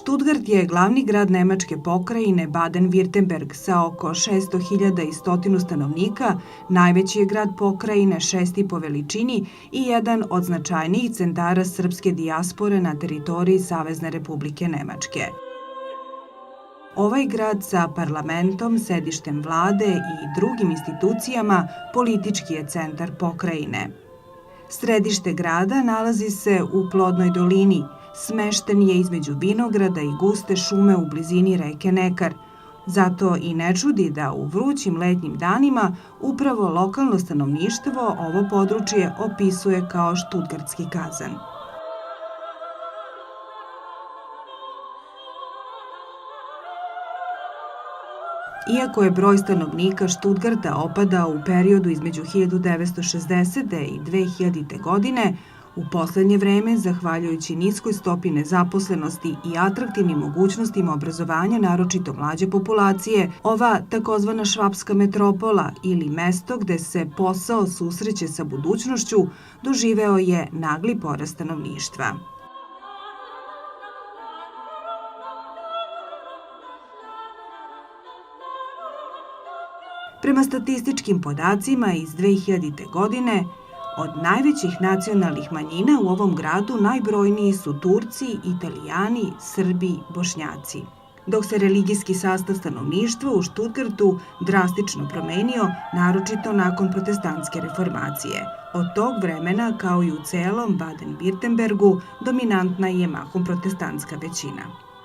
Stuttgart je glavni grad nemačke pokrajine Baden-Württemberg sa oko 600.100 stanovnika, najveći je grad pokrajine, šesti po veličini i jedan od značajnijih centara srpske dijaspore na teritoriji Savezne Republike Nemačke. Ovaj grad sa parlamentom, sedištem vlade i drugim institucijama politički je centar pokrajine. Središte grada nalazi se u plodnoj dolini, smešten je između vinograda i guste šume u blizini reke Nekar. Zato i ne čudi da u vrućim letnjim danima upravo lokalno stanovništvo ovo područje opisuje kao štutgartski kazan. Iako je broj stanovnika Stuttgarta opadao u periodu između 1960. i 2000. godine, u poslednje vreme, zahvaljujući niskoj stopi nezaposlenosti i atraktivnim mogućnostima obrazovanja naročito mlađe populacije, ova takozvana švapska metropola ili mesto gde se posao susreće sa budućnošću doživeo je nagli porast stanovništva. Prema statističkim podacima iz 2000. godine, od najvećih nacionalnih manjina u ovom gradu najbrojniji su Turci, Italijani, Srbi, Bošnjaci. Dok se religijski sastav stanovništva u Stuttgartu drastično promenio, naročito nakon protestantske reformacije. Od tog vremena, kao i u celom Baden-Württembergu, dominantna je mahom protestantska većina.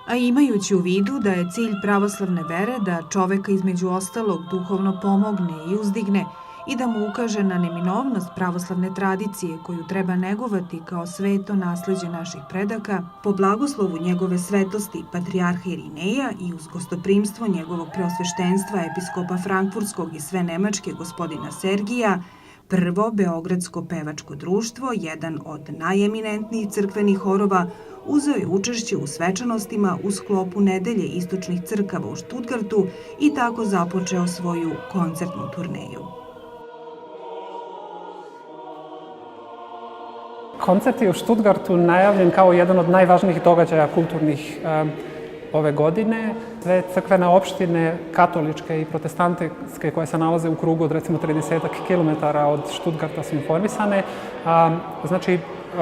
A imajući u vidu da je cilj pravoslavne vere da čoveka između ostalog duhovno pomogne i uzdigne i da mu ukaže na neminovnost pravoslavne tradicije koju treba negovati kao sveto nasleđe naših predaka, po blagoslovu njegove svetosti patrijarha Irineja i uz gostoprimstvo njegovog preosveštenstva episkopa Frankfurtskog i sve Nemačke gospodina Sergija, prvo Beogradsko pevačko društvo, jedan od najeminentnijih crkvenih horova, uzeo je učešće u svečanostima u sklopu Nedelje istočnih crkava u Stuttgartu i tako započeo svoju koncertnu turneju. Koncert je u Stuttgartu najavljen kao jedan od najvažnijih događaja kulturnih ove godine. Sve crkvene opštine, katoličke i protestantske, koje se nalaze u krugu od recimo 30 km od Stuttgarta su informisane. Znači,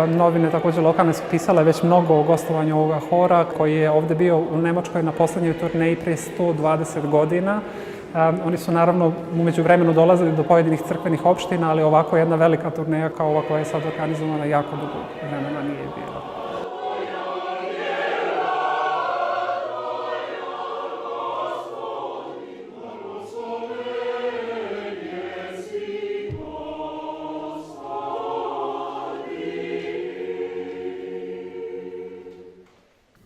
novine također lokalne su pisale već mnogo o gostovanju ovoga hora koji je ovde bio u Nemačkoj na poslednjoj turneji prije 120 godina. Oni su naravno umeđu vremenu dolazili do pojedinih crkvenih opština, ali ovako jedna velika turneja kao ova koja je sad organizovana jako dugo vremena nije bila.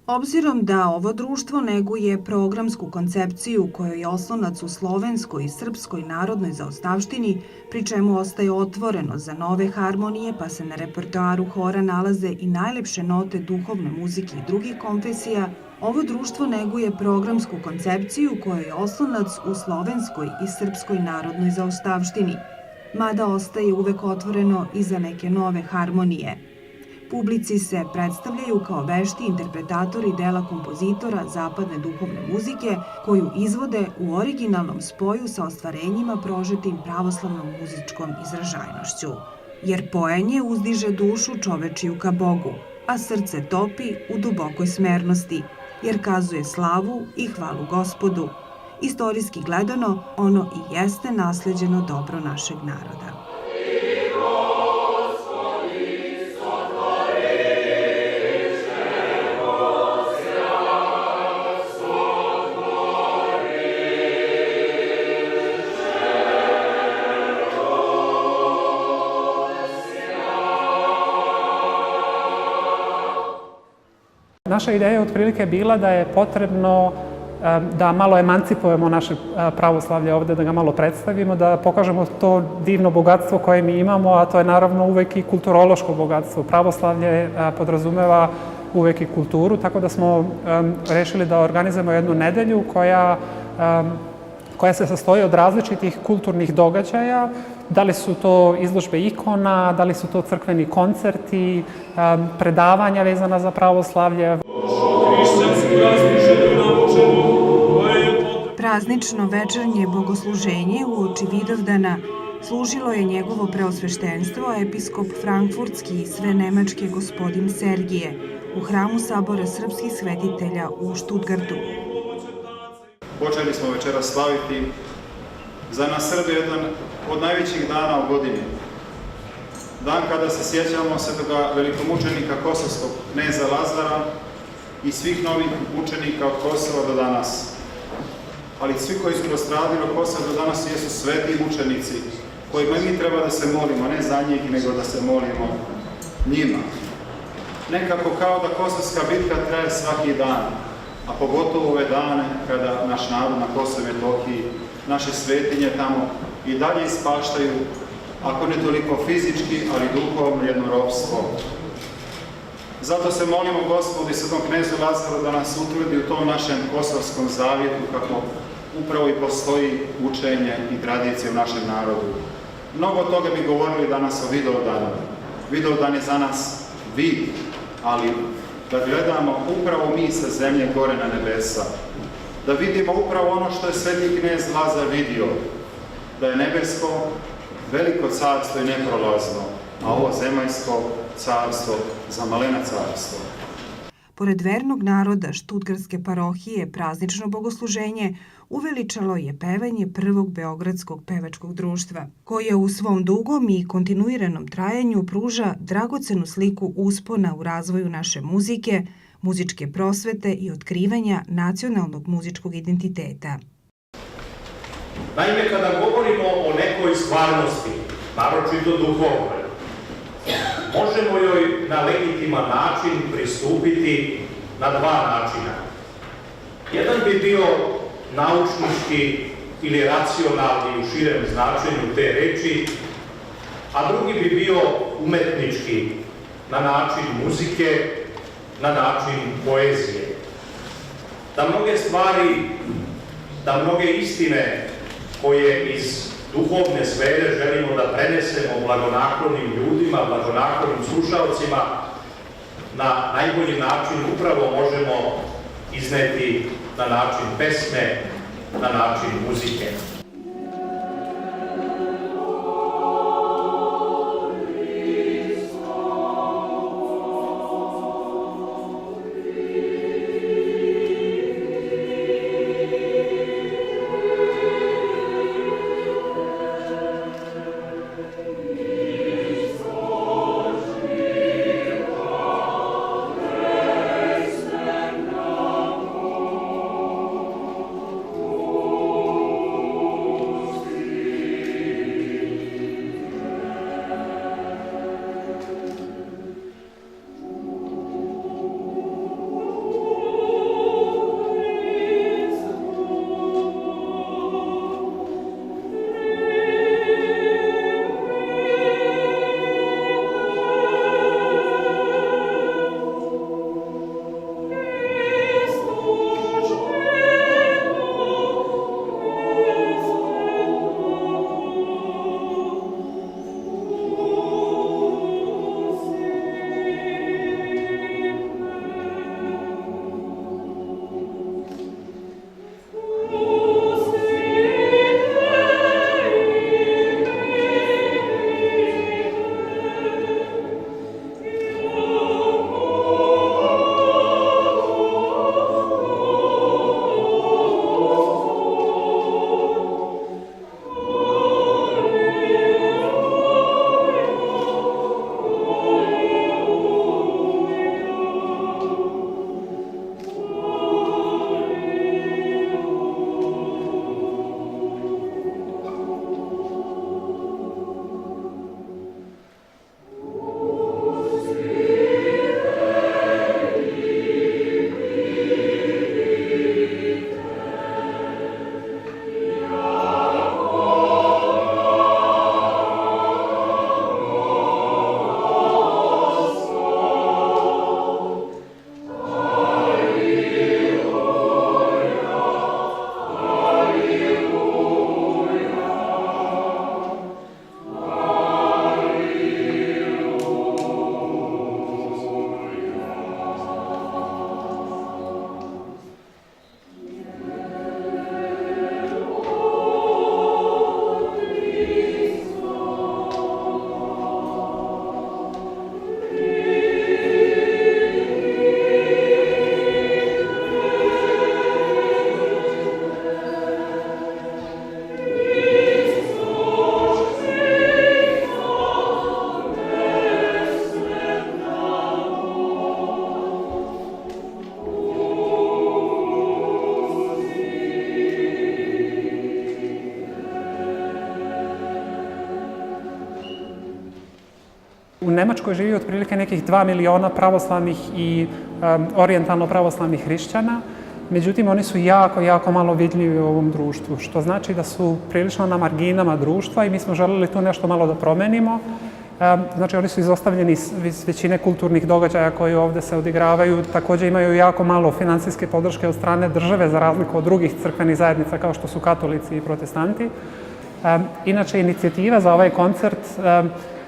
Obzirom da ovo društvo neguje programsku koncepciju kojoj je oslonac u slovenskoj i srpskoj narodnoj zaostavštini, pri čemu ostaje otvoreno za nove harmonije, pa se na repertoaru hora nalaze i najlepše note duhovne muzike i drugih konfesija, ovo društvo neguje programsku koncepciju kojoj je oslonac u slovenskoj i srpskoj narodnoj zaostavštini, mada ostaje uvek otvoreno i za neke nove harmonije. Publici se predstavljaju kao vešti interpretatori dela kompozitora zapadne duhovne muzike koju izvode u originalnom spoju sa ostvarenjima prožetim pravoslavnom muzičkom izražajnošću. Jer pojenje uzdiže dušu čovečiju ka Bogu, a srce topi u dubokoj smernosti, jer kazuje slavu i hvalu Gospodu. Istorijski gledano, ono i jeste nasleđeno dobro našeg naroda. Naša ideja je otprilike bila da je potrebno da malo emancipujemo naše pravoslavlje ovde, da ga malo predstavimo, da pokažemo to divno bogatstvo koje mi imamo, a to je naravno uvek i kulturološko bogatstvo. Pravoslavlje podrazumeva uvek i kulturu, tako da smo rešili da organizujemo jednu nedelju koja se sastoji od različitih kulturnih događaja. Da li su to izložbe ikona, da li su to crkveni koncerti, predavanja vezana za pravoslavlje. Praznično večernje bogosluženje uoči Vidovdana služilo je njegovo preosveštenstvo episkop frankfurtski i svenemački gospodin Sergije u hramu Sabora srpskih svetitelja u Štutgartu. Počeli smo večeras slaviti za nas Srbe jedan od najvećih dana u godini. Dan kada se sjećamo svetoga velikomučenika kosovskog kneza Lazara i svih novih učenika od Kosova do danas. Ali svi koji su nastradili od Kosova do danas jesu sveti mučenici, kojima mi treba da se molimo, ne za njih, nego da se molimo njima. Nekako kao da kosovska bitka traje svaki dan, a pogotovo ove dane kada naš narod na Kosovu i Metohiji, naše svetinje tamo i dalje ispaštaju, ako ne toliko fizički, ali duhovno jedno ropstvo. Zato se molimo Gospodu i Svetom knezu Lazaru da nas utvrdi u tom našem kosovskom zavjetu kako upravo i postoji učenje i tradicija u našem narodu. Mnogo toga bi govorili danas o Vidovdanu. Vidovdan je za nas vid, ali da gledamo upravo mi sa zemlje gore na nebesa. Da vidimo upravo ono što je sveti knez Lazar vidio, da je nebesko veliko carstvo i neprolazno, a ovo zemaljsko carstvo zamalena carstvo. Pored vernog naroda Štutgartske parohije, praznično bogosluženje uveličalo je pevanje prvog Beogradskog pevačkog društva, koje u svom dugom i kontinuiranom trajanju pruža dragocenu sliku uspona u razvoju naše muzike, muzičke prosvete i otkrivanja nacionalnog muzičkog identiteta. Naime, kada govorimo o nekoj stvarnosti, naročito duhovnoj, možemo joj na legitiman način pristupiti na dva načina. Jedan bi bio naučnički ili racionalni u širem značenju te reči, a drugi bi bio umetnički, na način muzike, na način poezije. Da mnoge stvari, da mnoge istine koje iz duhovne sfere želimo da prenesemo blagonaklonim ljudima, blagonaklonim slušalcima, na najbolji način upravo možemo izneti na način pesme, na način muzike. U Nemačkoj živi otprilike nekih 2 miliona pravoslavnih i orijentalno pravoslavnih hrišćana, međutim oni su jako malo vidljivi u ovom društvu, što znači da su prilično na marginama društva i mi smo želeli tu nešto malo da promenimo. Znači oni su izostavljeni iz većine kulturnih događaja koji ovde se odigravaju, takođe imaju jako malo finansijske podrške od strane države za razliku od drugih crkvenih zajednica kao što su katolici i protestanti. Inače, inicijativa za ovaj koncert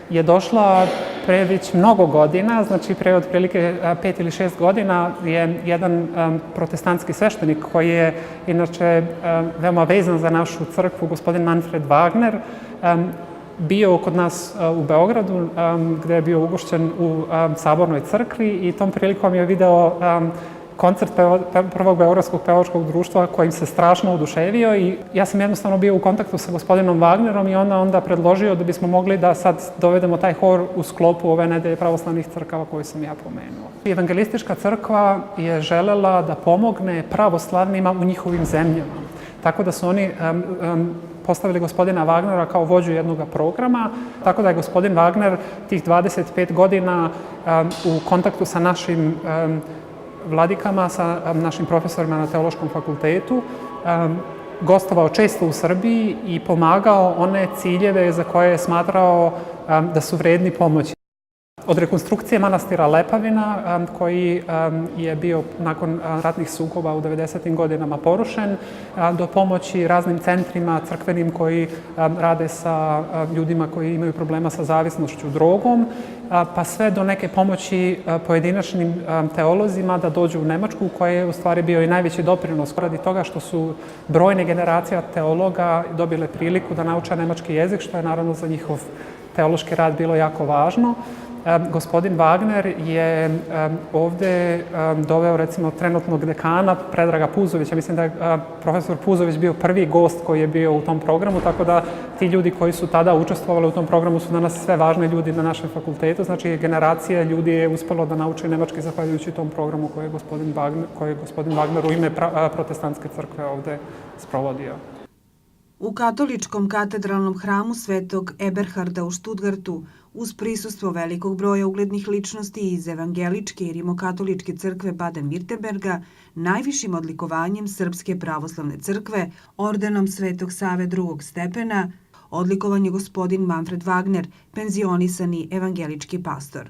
je došla pre već mnogo godina, znači pre otprilike 5 ili 6 godina je jedan protestantski sveštenik koji je inače veoma vezan za našu crkvu, gospodin Manfred Wagner, bio kod nas u Beogradu, gde je bio ugošćen u Sabornoj crkvi i tom prilikom je video koncert prvog Beogradskog pevačkog društva kojim se strašno oduševio i ja sam jednostavno bio u kontaktu sa gospodinom Wagnerom i onda predložio da bismo mogli da sad dovedemo taj hor u sklopu ove nedelje pravoslavnih crkava koju sam ja pomenuo. Evangelistička crkva je želela da pomogne pravoslavnima u njihovim zemljama, tako da su oni postavili gospodina Wagnera kao vođu jednog programa, tako da je gospodin Wagner tih 25 godina u kontaktu sa našim vladikama, sa našim profesorima na Teološkom fakultetu, gostovao često u Srbiji i pomagao one ciljeve za koje je smatrao da su vredni pomoći. Od rekonstrukcije manastira Lepavina, koji je bio nakon ratnih sukoba u 90. godinama porušen, do pomoći raznim centrima crkvenim koji rade sa ljudima koji imaju problema sa zavisnošću drogom, pa sve do neke pomoći pojedinačnim teolozima da dođu u Nemačku, koji je u stvari bio i najveći doprinos radi toga što su brojne generacija teologa dobile priliku da nauče nemački jezik, što je naravno za njihov teološki rad bilo jako važno. Gospodin Wagner je ovde doveo recimo trenutnog dekana Predraga Puzovića. Mislim da je profesor Puzović bio prvi gost koji je bio u tom programu, tako da ti ljudi koji su tada učestvovali u tom programu su danas sve važni ljudi na našem fakultetu. Znači generacija ljudi je uspelo da nauči nemački zahvaljujući tom programu koji je gospodin Wagner u ime protestantske crkve ovde sprovodio. U katoličkom katedralnom hramu Svetog Eberharda u Štutgartu, uz prisustvo velikog broja uglednih ličnosti iz evangeličke i rimokatoličke crkve Baden-Württemberga, najvišim odlikovanjem Srpske pravoslavne crkve, ordenom Svetog Save drugog stepena, odlikovan je gospodin Manfred Wagner, penzionisani evangelički pastor.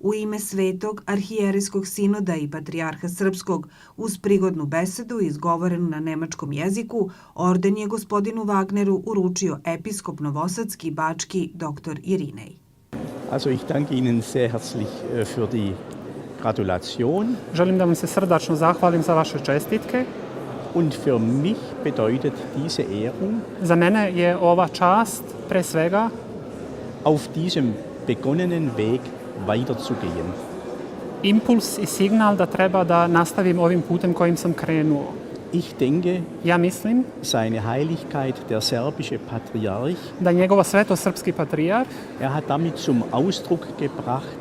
U ime Svetog arhijerejskog sinoda i patrijarha srpskog, uz prigodnu besedu izgovorenu na nemačkom jeziku, orden je gospodinu Wagneru uručio episkop novosadski bački dr. Irinej. Also ich danke Ihnen sehr herzlich für die Gratulation. Želim da vam se srdačno zahvalim za vaše čestitke. Und für mich bedeutet diese Ehrung, Za mene je ova čast pre svega auf diesem begonnenen Weg weiterzugehen. impuls i signal da treba da nastavim ovim putem kojim sam krenuo. Ich denke, Ja mislim seine Heiligkeit, der serbische Patriarch, da njegova svetosrpski patrijarh hat damit zum Ausdruck gebracht,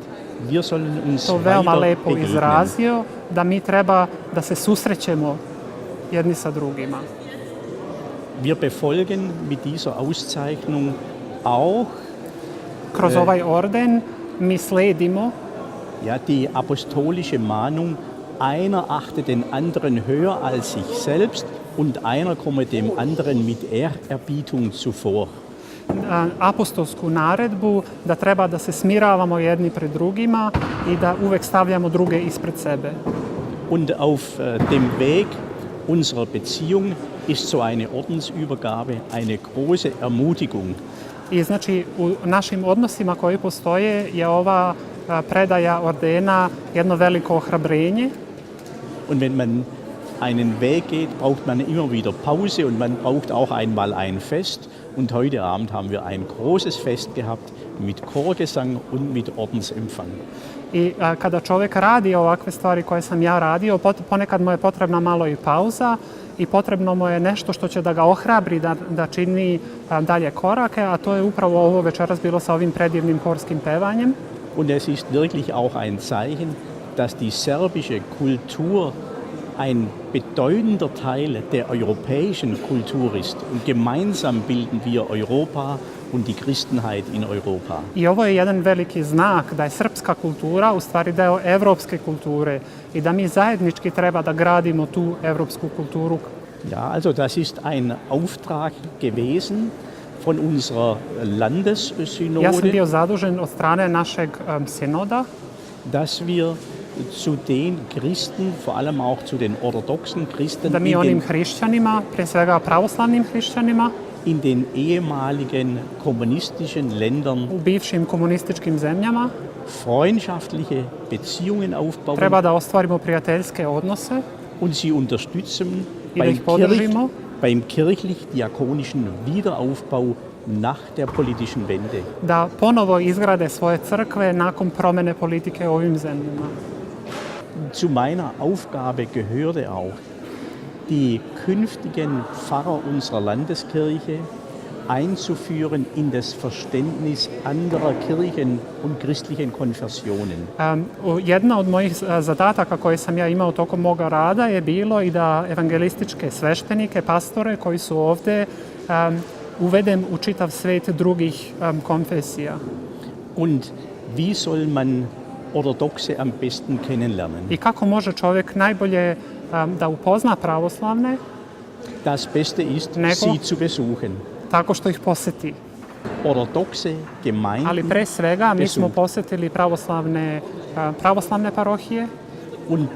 wir sollen uns to veoma weiter lepo begegnen. izrazio, da mi treba da se susrećemo jedni sa drugima. Wir befolgen mit dieser Auszeichnung auch Kroz ovaj orden mi sledimo die apostolische Mahnung, einer achte den anderen höher als sich selbst und einer komme dem anderen mit Ehrerbietung zuvor. apostolsku naredbu da treba da se smiravamo jedni pred drugima i da uvek stavljamo druge ispred sebe. Und auf dem Weg unserer Beziehung ist so eine Ordensübergabe eine große Ermutigung. I znači u našim odnosima koji postoje je ova predaja ordena jedno veliko ohrabrenje. Und wenn man einen Weg geht, braucht man immer wieder Pause und man braucht auch einmal ein Fest. Und heute Abend haben wir ein großes Fest gehabt mit Chorgesang und mit Ordensempfang. I kada čovek radi ovakve stvari koje sam ja radio, ponekad mu je potrebna malo i pauza i potrebno mu je nešto što će da ga ohrabri da čini dalje korake, a to je upravo ovo večeras bilo sa ovim predivnim horskim pevanjem. Und es ist wirklich auch ein Zeichen, dass die serbische Kultur ein bedeutender Teil der europäischen Kultur ist. Und gemeinsam bilden wir Europa und die Christenheit in Europa. I ovo je jedan veliki znak da je srpska kultura u stvari deo evropske kulture i da mi zajednički treba da gradimo tu evropsku kulturu. Ja, also das ist ein Auftrag gewesen von unserer Landessynode. Ja sam bio zadužen od strane našeg sinoda dass wir zu den Christen, vor allem auch zu den orthodoxen Christen da mi onim hrišćanima, pre svega pravoslavnim hrišćanima in den ehemaligen kommunistischen Ländern u bivšim komunističkim zemljama freundschaftliche Beziehungen aufbauen treba da ostvarimo prijateljske odnose und sie unterstützen i da ih podržimo beim kirchlich-diakonischen Wiederaufbau nach der politischen Wende. Da ponovo izgrade svoje crkve nakon promene politike u ovim zemljama. Zu meiner Aufgabe gehörte auch, die künftigen Pfarrer unserer Landeskirche einzuführen in das Verständnis anderer Kirchen und christlichen Konfessionen. Jedna od mojih zadataka koje sam ja imao tokom moga rada je bilo i da evangelističke sveštenike, pastore koji su ovde uvedem u čitav svet drugih konfesija. Und wie soll man Orthodoxe am besten kennenlernen? I kako može čovjek najbolje da upozna pravoslavne? Das Beste ist, sie zu besuchen. Tako što ih poseti. Orthodoxe Gemeinden. Ali pre svega mi smo posetili pravoslavne parohije. Und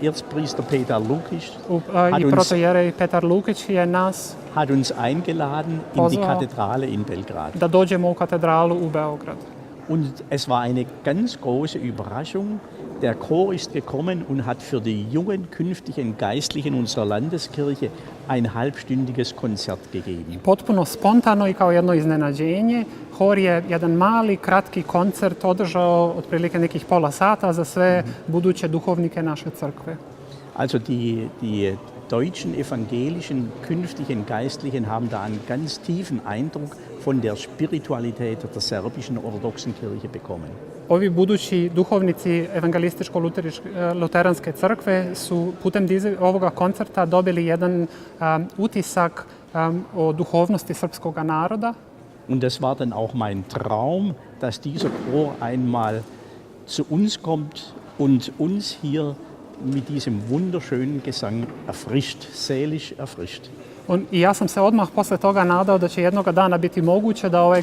Erzpriester Peter Lukic i protojerej Petar Lukić je nas hat uns eingeladen in die Kathedrale in Belgrad. Da dođemo u katedralu u Beograd. Und es war eine ganz große Überraschung. Der Chor ist gekommen und hat für die jungen künftigen Geistlichen unserer Landeskirche ein halbstündiges Konzert gegeben. Potpuno spontano i kao jedno iznenađenje, hor je jedan mali, kratki koncert održao otprilike nekih pola sata za sve buduće duhovnike naše crkve. Also die deutschen evangelischen künftigen Geistlichen haben da einen ganz tiefen Eindruck von der Spiritualität der serbischen orthodoxen Kirche bekommen. Ovi budući duhovnici evangelističko-luteranske crkve su putem ovoga koncerta dobili jedan utisak o duhovnosti srpskog naroda. Und das war dann auch mein Traum, dass dieser Chor einmal zu uns kommt und uns hier mit diesem wunderschönen Gesang erfrischt, seelisch erfrischt. I ja sam se odmah posle toga nadao da će jednoga dana biti moguće da ovaj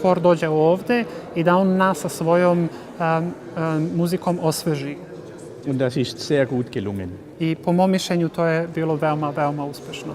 hor dođe ovde i da on nas sa svojom muzikom osveži. Und das ist sehr gut gelungen. I po mom mišljenju to je bilo veoma, veoma uspešno.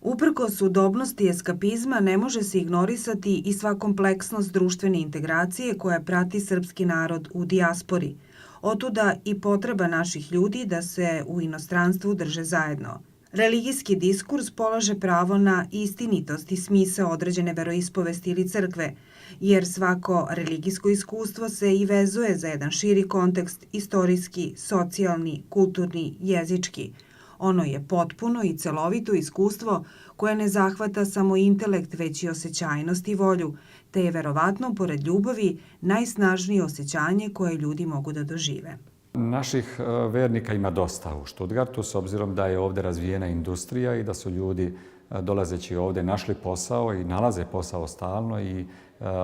Uprkos udobnosti eskapizma ne može se ignorisati i sva kompleksnost društvene integracije koja prati srpski narod u dijaspori. Otuda i potreba naših ljudi da se u inostranstvu drže zajedno. Religijski diskurs polaže pravo na istinitost i smisao određene veroispovesti ili crkve, jer svako religijsko iskustvo se i vezuje za jedan širi kontekst, istorijski, socijalni, kulturni, jezički. Ono je potpuno i celovito iskustvo koje ne zahvata samo intelekt, već i osjećajnost i volju, te je verovatno, pored ljubavi, najsnažnije osjećanje koje ljudi mogu da dožive. Naših vernika ima dosta u Stuttgartu, s obzirom da je ovdje razvijena industrija i da su ljudi dolazeći ovdje našli posao i nalaze posao stalno i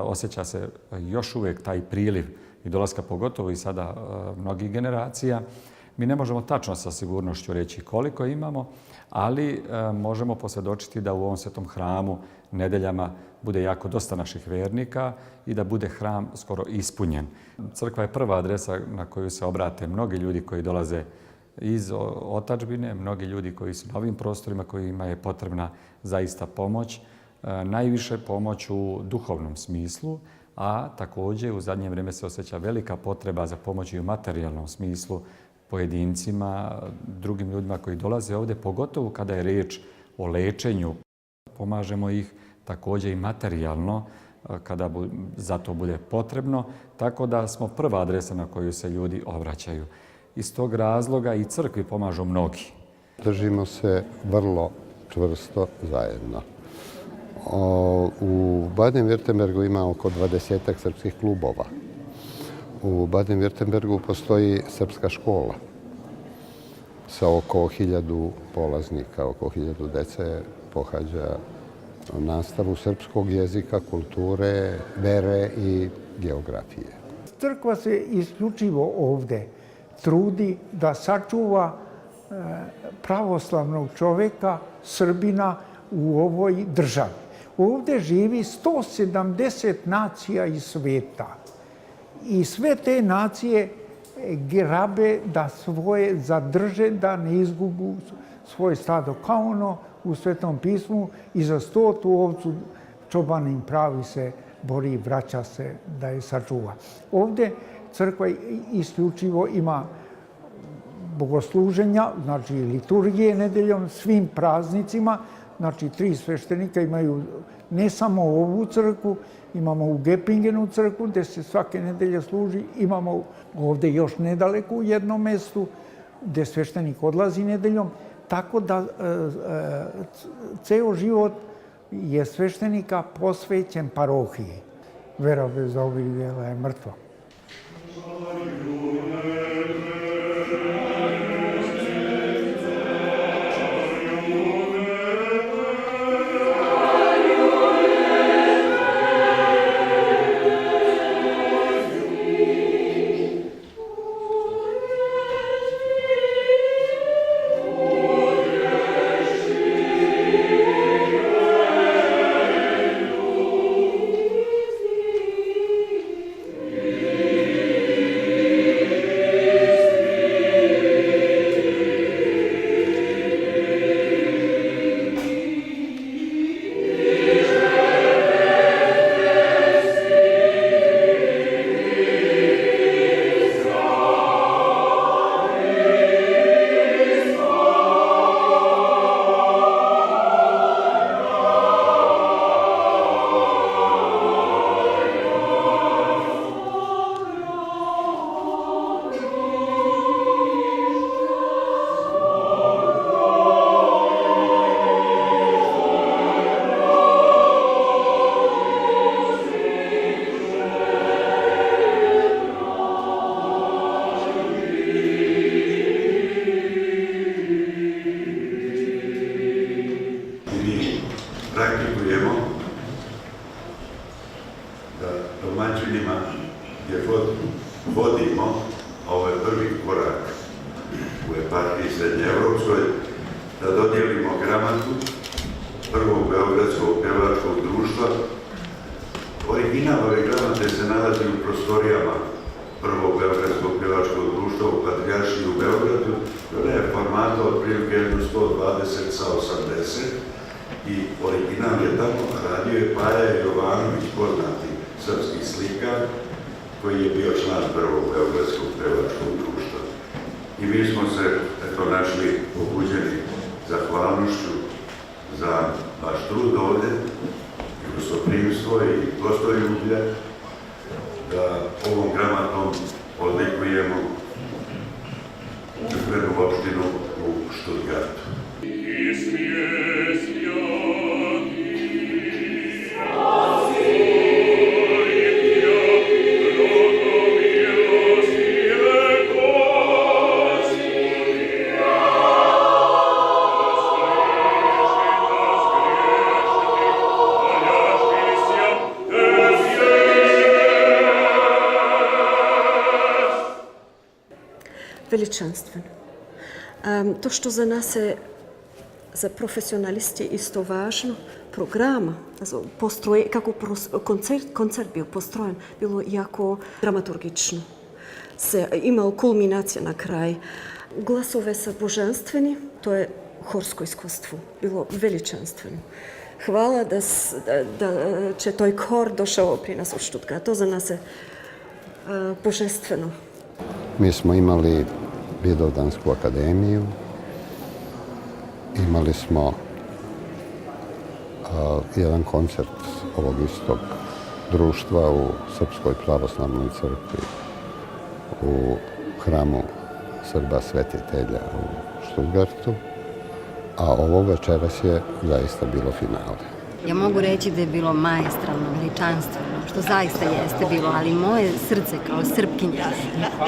osjeća se još uvijek taj priliv i dolaska pogotovo i sada mnogih generacija. Mi ne možemo tačno sa sigurnošću reći koliko imamo, ali možemo posvjedočiti da u ovom svetom hramu nedeljama bude jako dosta naših vernika i da bude hram skoro ispunjen. Crkva je prva adresa na koju se obrate mnogi ljudi koji dolaze iz otadžbine, mnogi ljudi koji su na ovim prostorima kojima je potrebna zaista pomoć, najviše pomoć u duhovnom smislu, a također u zadnje vrijeme se osjeća velika potreba za pomoć i u materijalnom smislu pojedincima, drugim ljudima koji dolaze ovdje, pogotovo kada je riječ o lečenju. Pomažemo ih također i materijalno kada za to bude potrebno, tako da smo prva adresa na koju se ljudi obraćaju. Iz tog razloga i crkvi pomažu mnogi. Držimo se vrlo čvrsto zajedno. U Baden-Württembergu ima oko 20-ak srpskih klubova. U Baden-Württembergu postoji srpska škola sa oko 1000 polaznika, oko 1000 dece pohađa nastavu srpskog jezika, kulture, vere i geografije. Crkva se isključivo ovde trudi da sačuva pravoslavnog čoveka, Srbina u ovoj državi. Ovde živi 170 nacija iz sveta i sve te nacije grabe da svoje zadrže, da ne izgubu svoje stado. Kao ono u Svetom pismu i za 100 ovcu čobanin pravi se bori i vraća se da je sačuva. Ovde crkva isključivo ima bogosluženja, znači liturgije nedeljom, svim praznicima. Znači 3 sveštenika imaju ne samo ovu crkvu, imamo u Gepingenu crkvu gde se svake nedelje služi, imamo ovde još nedaleko u jednom mestu gde sveštenik odlazi nedeljom, tako da ceo život je sveštenika posvećen parohiji. Vera bez ovih dela je mrtva. Praktikujemo da domaćinima gdje god vodimo, ovo je prvi korak u eparhiji Srednjeevropskoj, da dodijelimo gramatu Prvog Beogradskog pevačkog društva. Original ove gramate se nalazi u prostorijama Prvog Beogradskog pevačkog društva u Patrijaršiji u Beogradu. Ona je formata otprilike 120 sa 80 i original je tamo radio je Paja Jovanović, poznati srpski slikar, koji je bio član Prvog Beogradskog pevačkog društva. I mi smo se našli pobuđeni zahvalnošću za vaš trud ovde, i gostoprimstvo i gostoljublje, da ovom gramatom odlikujemo crkvenu opštinu u Štutgartu. Veličanstveno. To što za nas je, za profesionalisti isto važno, programa, kako koncert bio postrojen, bilo jako dramaturgično. Imao kulminacija na kraj. Glasove sa božanstveni, to je horsko iskustvo, bilo veličanstveno. Hvala da će toj hor došao pri nas u Štutgart. To za nas je božanstveno. Mi smo imali Vidovdansku akademiju, imali smo jedan koncert ovog istog društva u Srpskoj pravoslavnoj crkvi u hramu Srba Svetitelja u Štutgartu, a ovo večeras je zaista bilo finale. Ja mogu reći da je bilo maestralno, veličanstveno, što zaista jeste bilo, ali moje srce kao Srpkinja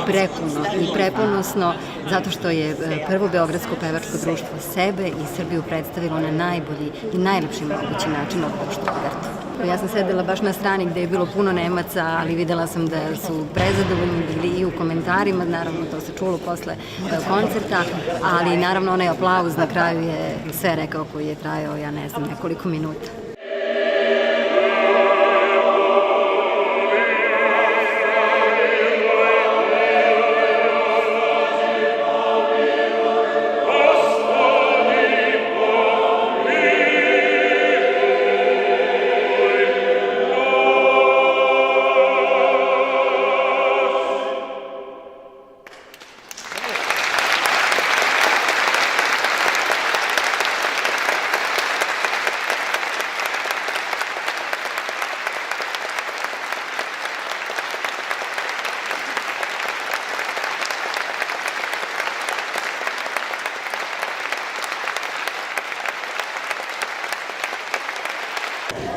prepuno i preponosno zato što je prvo Beogradsko pevačko društvo sebe i Srbiju predstavilo na najbolji i najlepši mogući način u Stuttgartu. Ja sam sedela baš na strani gde je bilo puno Nemaca, ali videla sam da su prezadovoljni bili i u komentarima, naravno to se čulo posle koncerta, ali naravno onaj aplauz na kraju je sve rekao koji je trajao, ja ne znam, nekoliko minuta.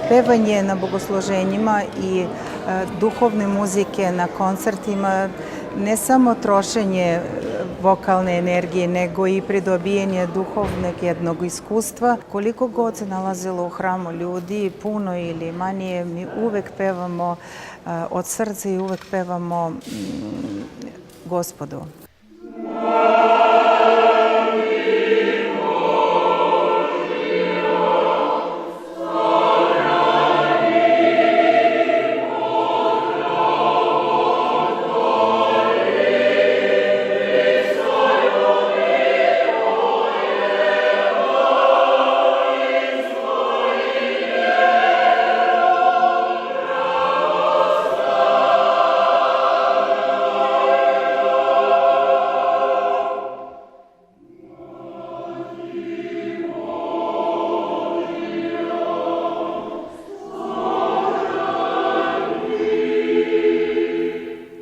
Pevanje na bogosloženjima i duhovne muzike na koncertima ne samo trošenje vokalne energije, nego i pridobijanje duhovnog jednog iskustva. Koliko god se nalazilo u hramu ljudi, puno ili manje, mi uvek pevamo od srca i uvek pevamo Gospodu.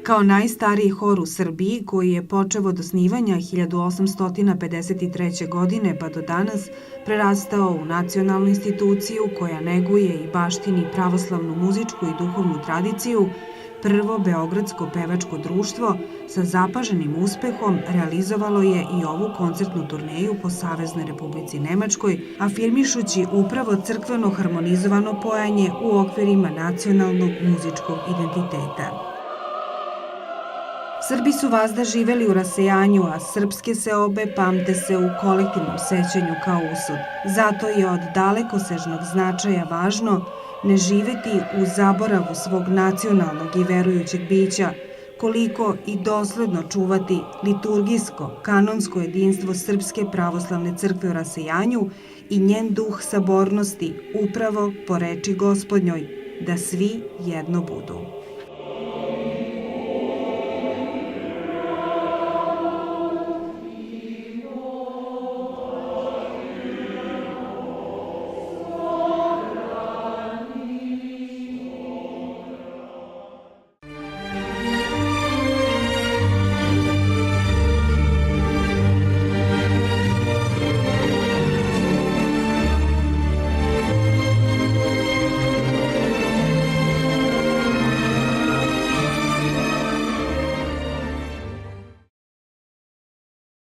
Kao najstariji hor u Srbiji, koji je počeo od osnivanja 1853. godine pa do danas, prerastao u nacionalnu instituciju koja neguje i baštini pravoslavnu muzičku i duhovnu tradiciju, prvo Beogradsko pevačko društvo sa zapaženim uspehom realizovalo je i ovu koncertnu turneju po Saveznoj Republici Nemačkoj, afirmišući upravo crkveno harmonizovano pojanje u okvirima nacionalnog muzičkog identiteta. Srbi su vazda živeli u rasejanju, a srpske seobe pamte se u kolektivnom sećanju kao usud. Zato je od dalekosežnog značaja važno ne živeti u zaboravu svog nacionalnog i verujućeg bića, koliko i dosledno čuvati liturgijsko, kanonsko jedinstvo Srpske pravoslavne crkve u rasejanju i njen duh sabornosti upravo po reči Gospodnjoj, da svi jedno budu.